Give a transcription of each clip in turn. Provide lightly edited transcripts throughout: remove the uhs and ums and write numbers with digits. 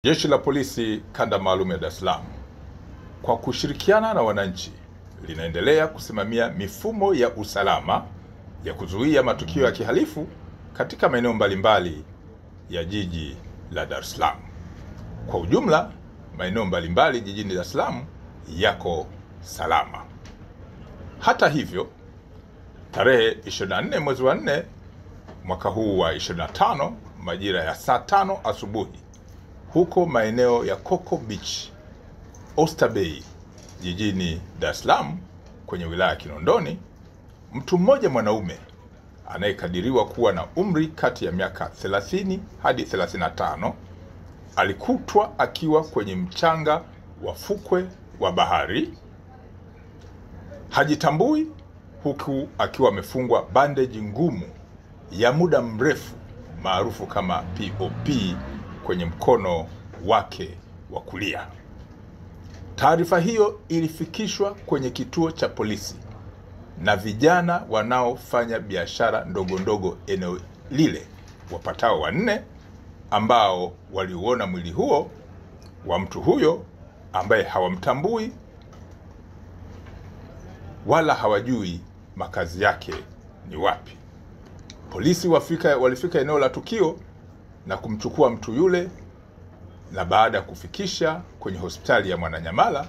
Jeshi la Polisi Kanda Maalum ya Dar es Salaam kwa kushirikiana na wananchi linaendelea kusimamia mifumo ya usalama ya kuzuia matukio ya kihalifu katika maeneo mbalimbali ya jiji la Dar es Salaam. Kwa ujumla, maeneo mbalimbali jijini Dar es Salaam yako salama. Hata hivyo, tarehe 24 mwezi wa 4 mwaka huu wa 25 majira ya saa 5 asubuhi huko maeneo ya Coco Beach, Oyster Bay, jijini Dar es Salaam kwenye wilaya ya Kinondoni, mtu mmoja mwanaume anayekadiriwa kuwa na umri kati ya miaka 30 hadi 35 alikutwa akiwa kwenye mchanga wa fukwe wa bahari, hajitambui, huku akiwa amefungwa bandeji ngumu ya muda mrefu maarufu kama POP kwenye mkono wake wa kulia. Taarifa hiyo ilifikishwa kwenye kituo cha polisi na vijana wanaofanya biashara ndogo ndogo eneo lile, wapatao 4, ambao waliuona mwili huo wa mtu huyo ambaye hawamtambui wala hawajui makazi yake ni wapi. Polisi walifika eneo la tukio na kumchukua mtu yule, na baada ya kufikisha kwenye hospitali ya Mwananyamala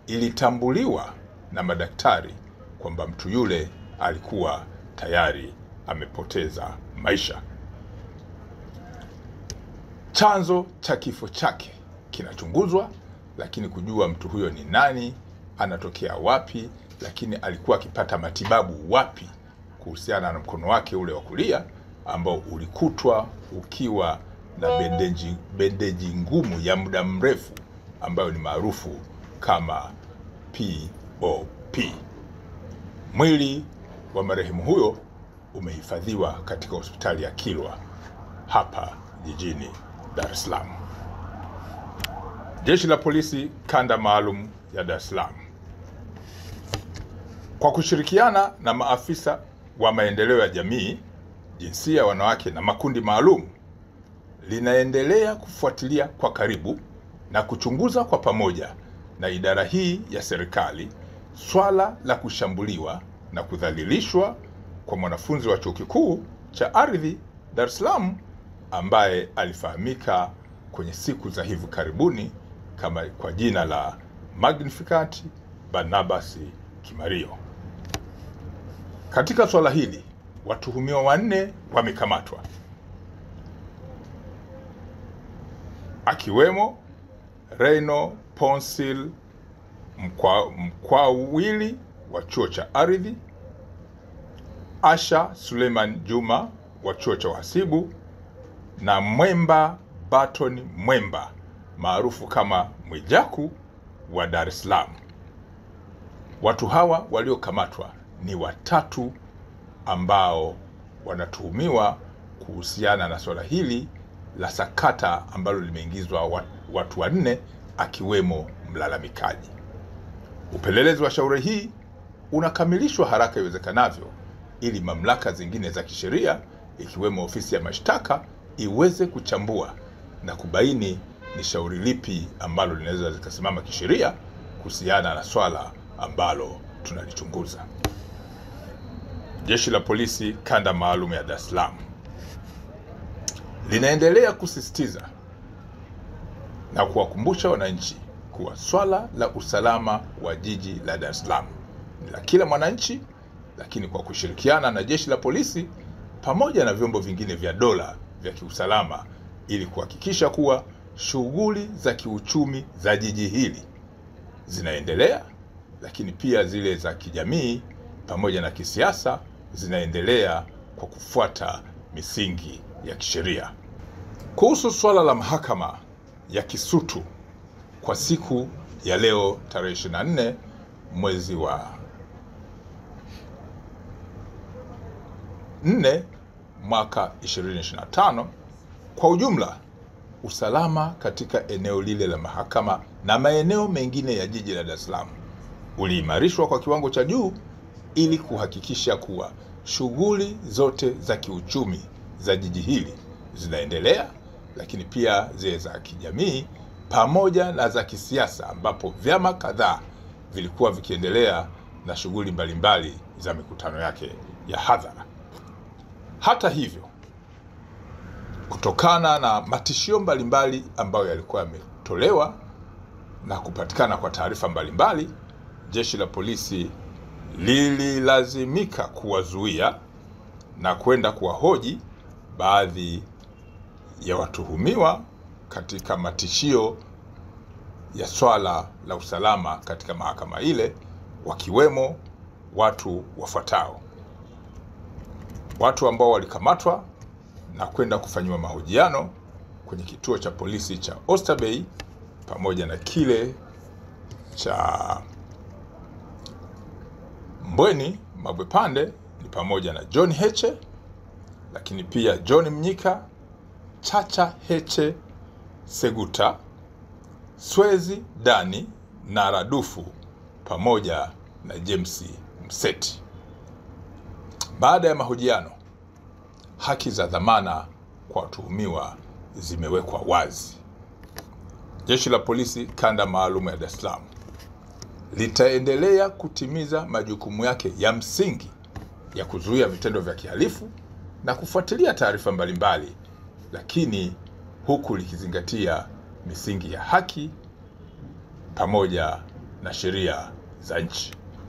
ilitambuliwa na madaktari kwamba mtu yule alikuwa tayari amepoteza maisha. Chanzo cha kifo chake kinachunguzwa, lakini kujua mtu huyo ni nani, anatokea wapi, lakini alikuwa akipata matibabu wapi kuhusiana na mkono wake ule wa kulia ambao ulikutwa ukiwa na bendeji ngumu ya muda mrefu ambayo ni maarufu kama POP. Mwili wa marehemu huyo umehifadhiwa katika hospitali ya Kilwa hapa jijini Dar es Salaam. Jeshi la Polisi Kanda Maalum ya Dar es Salaam kwa kushirikiana na maafisa wa maendeleo ya jamii, jinsia, wanawake na makundi maalum linaendelea kufuatilia kwa karibu na kuchunguza kwa pamoja na idara hii ya serikali swala la kushambuliwa na kudhalilishwa kwa mwanafunzi wa Chuo Kikuu cha Ardhi Dar es Salaam ambaye alifahamika kwenye siku za hivi karibuni kama kwa jina la Magnificat Barnabas Kimario. Katika swala hili, watuhumiwa 4 wamekamatwa, akiwemo Reno Ponsil Mkwawili wa Chuo cha Ardhi, Asha Suleiman Juma wa Chuo cha Uhasibu na Mwemba Baton Mwemba maarufu kama Mwijaku wa Dar es Salaam. Watu hawa waliokamatwa ni 3 ambao wanatuhumiwa kuhusiana na swala hili la sakata ambalo limeingizwa watu 4 akiwemo mlalamikaji. Upelelezi wa shauri hii unakamilishwa haraka iwezekanavyo ili mamlaka zingine za kisheria ikiwemo ofisi ya mashtaka iweze kuchambua na kubaini ni shauri lipi ambalo linaweza zikasimama kisheria kuhusiana na swala ambalo tunalichunguza. Jeshi la Polisi Kanda Maalum ya Dar es Salaam linaendelea kusisitiza na kuwakumbusha wananchi kuwa swala la usalama wa jiji la Dar es Salaam ni la kila mwananchi, lakini kwa kushirikiana na jeshi la polisi pamoja na vyombo vingine vya dola vya kiusalama ili kuhakikisha kuwa shughuli za kiuchumi za jiji hili zinaendelea, lakini pia zile za kijamii pamoja na kisiasa zinaendelea kwa kufuata misingi ya kisheria. Kuhusu swala la mahakama ya Kisutu kwa siku ya leo tarehe 24 mwezi wa 4 mwaka 2025, kwa ujumla usalama katika eneo lile la mahakama na maeneo mengine ya jiji la Dar es Salaam uliimarishwa kwa kiwango cha juu ili kuhakikisha kuwa shughuli zote za kiuchumi za jiji hili zinaendelea lakini pia zile za kijamii pamoja na za kisiasa, ambapo vyama kadhaa vilikuwa vikiendelea na shughuli mbalimbali za mikutano yake ya hadhara. Hata hivyo, kutokana na matishio mbalimbali ambayo yalikuwa yametolewa na kupatikana kwa taarifa mbalimbali, jeshi la polisi lililazimika kuwazuia na kwenda kuwahoji baadhi ya watuhumiwa katika matishio ya swala la usalama katika mahakama ile, wakiwemo watu wafuatao. Watu ambao walikamatwa na kwenda kufanyiwa mahojiano kwenye kituo cha polisi cha Oysterbay pamoja na kile cha Mbweni Mabwepande ni pamoja na John Heche, lakini pia John Mnyika, Chacha Heche Seguta, Swezi Dani na Radufu pamoja na James Mseti. Baada ya mahojiano, haki za dhamana kwa watuhumiwa zimewekwa wazi. Jeshi la polisi kanda maalum ya Dar es Salaam litaendelea kutimiza majukumu yake ya msingi ya kuzuia vitendo vya kihalifu na kufuatilia taarifa mbalimbali, lakini huku likizingatia misingi ya haki pamoja na sheria za nchi.